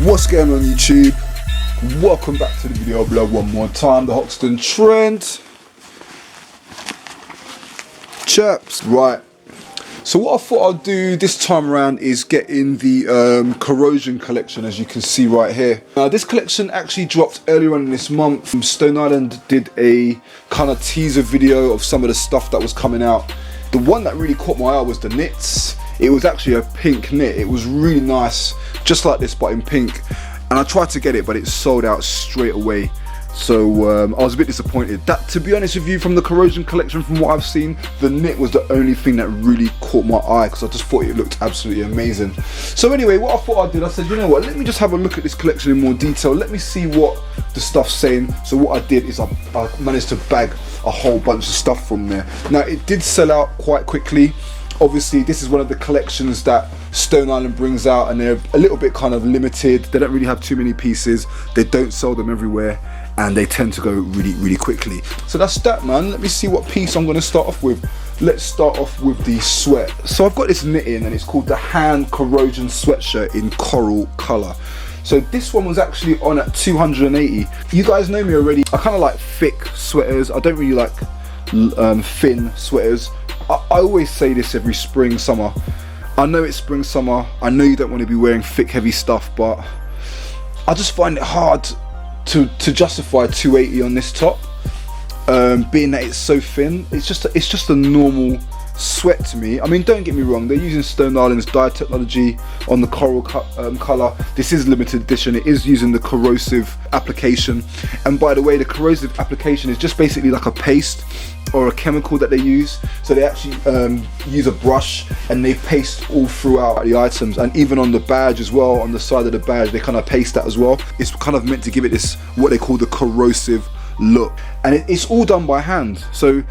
What's going on YouTube? Welcome back to the video blog one more time, the Hoxton Trend. Chaps, right. So what I thought I'd do this time around is get in the Corrosion Collection, as you can see right here. Now this collection actually dropped earlier on in this month. Stone Island did a kind of teaser video of some of the stuff that was coming out. The one that really caught my eye was the knits. It was actually a pink knit. It was really nice, just like this but in pink. And I tried to get it, but it sold out straight away. So I was a bit disappointed. That, to be honest with you, from the Corrosion Collection, from what I've seen, the knit was the only thing that really caught my eye, because I just thought it looked absolutely amazing. So anyway, what I thought I did, I said, you know what, let me just have a look at this collection in more detail. Let me see what the stuff's saying. So what I did is I managed to bag a whole bunch of stuff from there. Now it did sell out quite quickly. Obviously this is one of the collections that Stone Island brings out, and they're a little bit kind of limited. They don't really have too many pieces. They don't sell them everywhere, and they tend to go really quickly. So that's that, man. Let me see what piece I'm going to start off with. Let's start off with the sweat. So I've got this knitting, and it's called the Hand Corrosion Sweatshirt in coral colour. So this one was actually on at 280. You guys know me already. I kind of like thick sweaters. I don't really like thin sweaters. I always say this every spring, summer. I know it's spring, summer. I know you don't want to be wearing thick, heavy stuff, but I just find it hard to justify 280 on this top, being that it's so thin. It's just a normal sweat to me. I mean, don't get me wrong, they're using Stone Island's dye technology on the coral colour. This is limited edition. It is using the corrosive application, and by the way, the corrosive application is just basically like a paste or a chemical that they use. So they actually use a brush and they paste all throughout the items, and even on the badge as well, on the side of the badge they kind of paste that as well. It's kind of meant to give it this, what they call the corrosive look, and it's all done by hand. So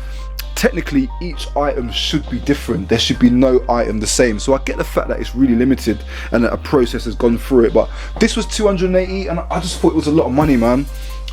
technically each item should be different. There should be no item the same. So I get the fact that it's really limited and that a process has gone through it, but this was 280, and I just thought it was a lot of money, man.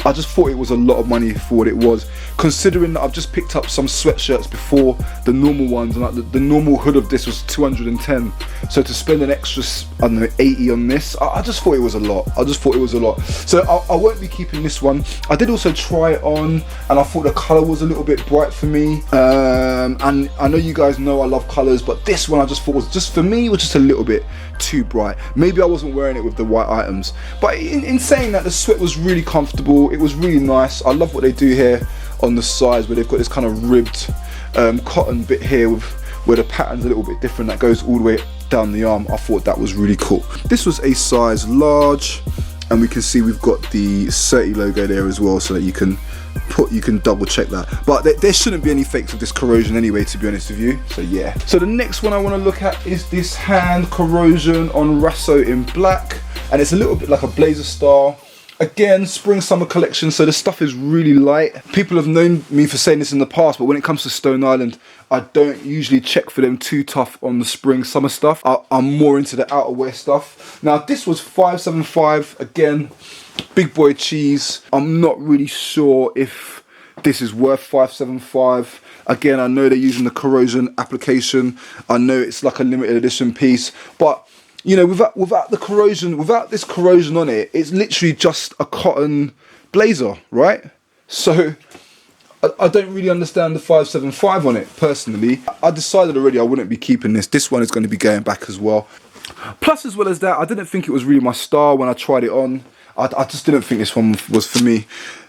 I just thought it was a lot of money for what it was, considering that I've just picked up some sweatshirts before, the normal ones, and like the normal hood of this was 210. So to spend an extra, I don't know, 80 on this, I just thought it was a lot. I just thought it was a lot. So I won't be keeping this one. I did also try it on, and I thought the colour was a little bit bright for me. And I know you guys know I love colours, but this one I just thought was, just for me, was just a little bit too bright. Maybe I wasn't wearing it with the white items, but in saying that, the sweat was really comfortable. It was really nice. I love what they do here on the sides, where they've got this kind of ribbed cotton bit here with where the pattern's a little bit different, that goes all the way down the arm. I thought that was really cool. This was a size large, and we can see we've got the 30 logo there as well, so that you can double check that. But there shouldn't be any fakes of this corrosion anyway, to be honest with you. So yeah. So the next one I want to look at is this Hand Corrosion on Rasso in black, and it's a little bit like a blazer style. Again, spring summer collection, so the stuff is really light. People have known me for saying this in the past, but when it comes to Stone Island, I don't usually check for them too tough on the spring summer stuff. I'm more into the outerwear stuff. Now this was 575, again, big boy cheese. I'm not really sure if this is worth 575. Again, I know they're using the corrosion application. I know it's like a limited edition piece, but you know, without the corrosion, without this corrosion on it, it's literally just a cotton blazer, right? So I don't really understand the 575 on it personally. I decided already I wouldn't be keeping this. This one is going to be going back as well. Plus, as well as that, I didn't think it was really my style when I tried it on. I just didn't think this one was for me.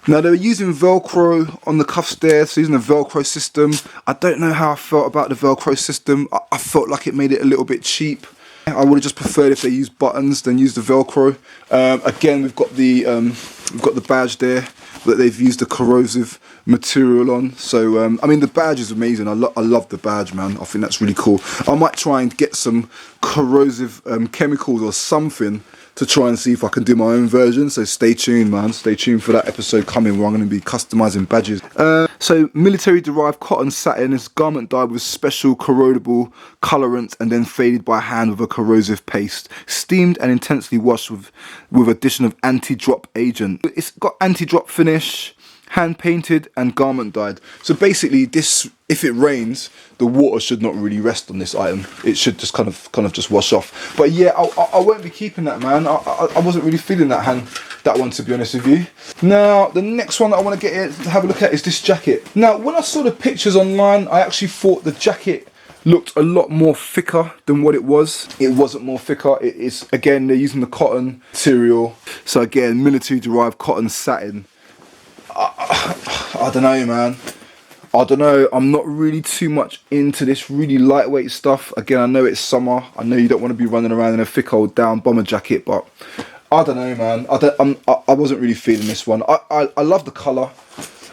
Now they were using Velcro on the cuffs there, so using a Velcro system. I don't know how I felt about the Velcro system. I felt like it made it a little bit cheap. I would have just preferred if they used buttons than use the Velcro. Again, we've got the badge there that they've used the corrosive material on. So I mean, the badge is amazing. I love the badge, man. I think that's really cool. I might try and get some corrosive chemicals or something to try and see if I can do my own version. So stay tuned, man. Stay tuned for that episode coming where I'm going to be customizing badges. So military derived cotton satin is garment dyed with special corrodable colorant and then faded by hand with a corrosive paste, steamed and intensely washed with addition of anti-drop agent. It's got anti-drop finish, hand painted and garment dyed. So basically this, if it rains, the water should not really rest on this item. It should just kind of just wash off. But yeah, I won't be keeping that, man. I wasn't really feeling that one, to be honest with you. Now the next one that I want to have a look at is this jacket. Now when I saw the pictures online, I actually thought the jacket looked a lot more thicker than what it was. It wasn't more thicker. It's again, they're using the cotton material. So again, military derived cotton satin. I don't know, man. I don't know. I'm not really too much into this really lightweight stuff. Again, I know it's summer. I know you don't want to be running around in a thick old down bomber jacket, but I don't know, man. I wasn't really feeling this one. I love the colour.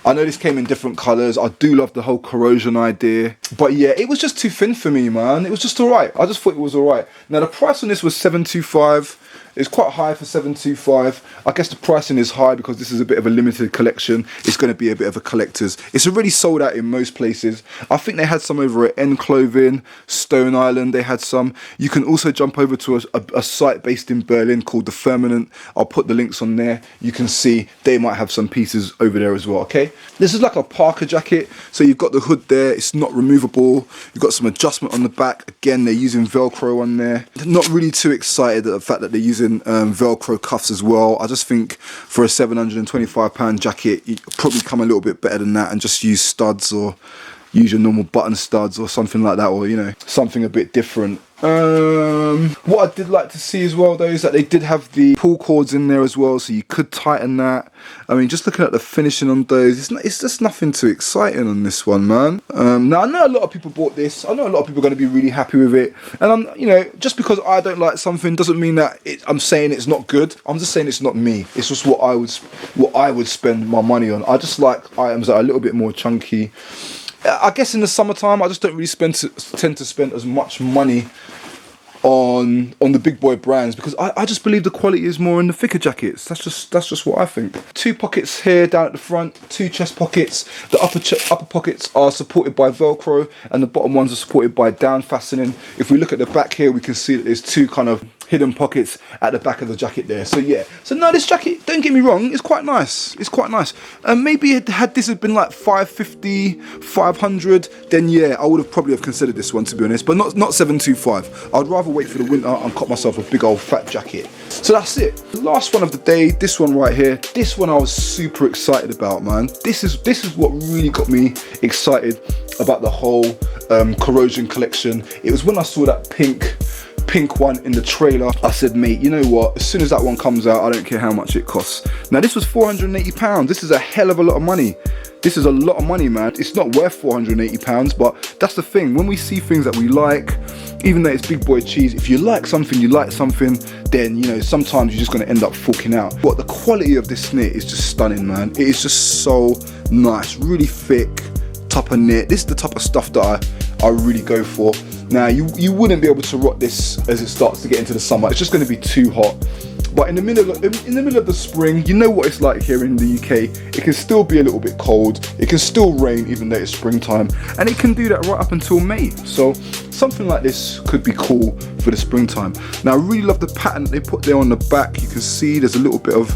I know this came in different colours. I do love the whole corrosion idea. But yeah, it was just too thin for me, man. It was just alright. I just thought it was alright. Now the price on this was $725. It's quite high for $725. I guess the pricing is high because this is a bit of a limited collection. It's going to be a bit of a collector's. It's already sold out in most places. I think they had some over at End Clothing, Stone Island. They had some. You can also jump over to a site based in Berlin called The Firmament. I'll put the links on there. You can see they might have some pieces over there as well, okay? This is like a parka jacket. So you've got the hood there. It's not removable. You've got some adjustment on the back. Again, they're using Velcro on there. Not really too excited at the fact that they're using Velcro cuffs as well. I just think for a £725 jacket, you probably come a little bit better than that and just use studs or use your normal button studs or something like that, or you know, something a bit different. What I did like to see as well though is that they did have the pull cords in there as well, so you could tighten that. I mean, just looking at the finishing on those, it's just nothing too exciting on this one, man. Now I know a lot of people bought this. I know a lot of people are going to be really happy with it, and you know, just because I don't like something doesn't mean that I'm saying it's not good. I'm just saying it's not me. It's just what I would spend my money on. I just like items that are a little bit more chunky. I guess in the summertime, I just don't really tend to spend as much money on the big boy brands because I just believe the quality is more in the thicker jackets. That's just what I think. 2 pockets here down at the front, 2 chest pockets. The upper pockets are supported by Velcro and the bottom ones are supported by down fastening. If we look at the back here, we can see that there's 2 kind of hidden pockets at the back of the jacket there. So yeah, so no, this jacket, don't get me wrong, it's quite nice. It's quite nice. Maybe had this been like $550, $500, then yeah, I would have probably considered this one, to be honest, but not $725. I'd rather wait for the winter and cop myself a big old fat jacket. So that's it. The last one of the day, this one right here. This one I was super excited about, man. This is what really got me excited about the whole corrosion collection. It was when I saw that pink one in the trailer. I said, mate, you know what, as soon as that one comes out, I don't care how much it costs. Now this was £480. This is a hell of a lot of money. This is a lot of money, man. It's not worth £480, but that's the thing. When we see things that we like, even though it's big boy cheese, if you like something, then, you know, sometimes you're just going to end up forking out. But the quality of this knit is just stunning, man. It is just so nice, really thick type of knit. This is the type of stuff that I really go for. Now, you wouldn't be able to rock this as it starts to get into the summer. It's just going to be too hot. But in the middle of the spring, you know what it's like here in the UK. It can still be a little bit cold. It can still rain even though it's springtime. And it can do that right up until May. So something like this could be cool for the springtime. Now, I really love the pattern that they put there on the back. You can see there's a little bit of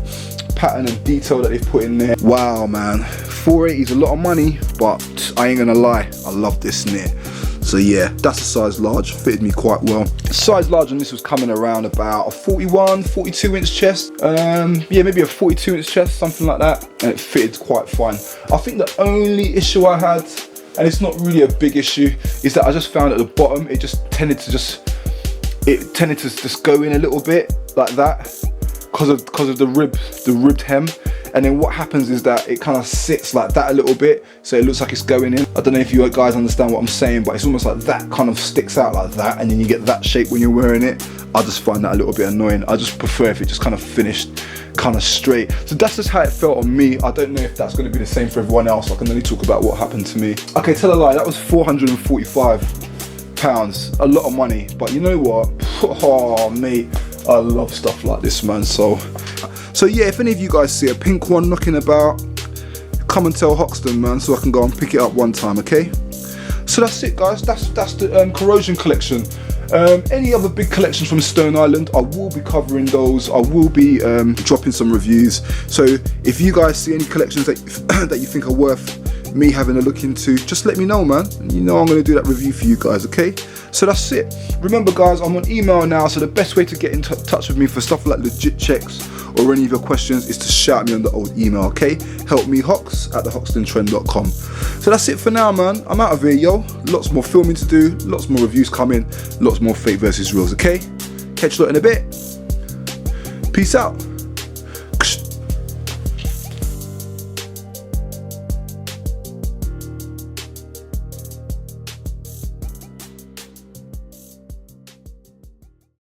pattern and detail that they've put in there. Wow, man. $480 is a lot of money, but I ain't gonna lie, I love this knit. So yeah, that's a size large, fitted me quite well. Size large on this was coming around about a 41, 42 inch chest. Yeah, maybe a 42 inch chest, something like that. And it fitted quite fine. I think the only issue I had, and it's not really a big issue, is that I just found at the bottom, it tended to just go in a little bit like that. because of the ribbed hem. And then what happens is that it kind of sits like that a little bit, so it looks like it's going in. I don't know if you guys understand what I'm saying, but it's almost like that kind of sticks out like that, and then you get that shape when you're wearing it. I just find that a little bit annoying. I just prefer if it just kind of finished kind of straight. So that's just how it felt on me. I don't know if that's going to be the same for everyone else. I can only talk about what happened to me. Okay, tell a lie, that was £445. A lot of money, but you know what? Oh mate, I love stuff like this, man. So yeah, if any of you guys see a pink one knocking about, come and tell Hoxton, man, so I can go and pick it up one time, okay? So that's it, guys. That's the Corrosion collection. Any other big collections from Stone Island, I will be covering those. I will be dropping some reviews. So if you guys see any collections that that you think are worth me having a look into, just let me know, man. You know I'm going to do that review for you guys, okay? So that's it. Remember, guys, I'm on email now, so the best way to get in touch with me for stuff like legit checks or any of your questions is to shout me on the old email, okay? helpmehox@thehoxtontrend.com. So that's it for now, man. I'm out of here, yo. Lots more filming to do, lots more reviews coming, lots more fake versus reals, okay? Catch you lot in a bit. Peace out.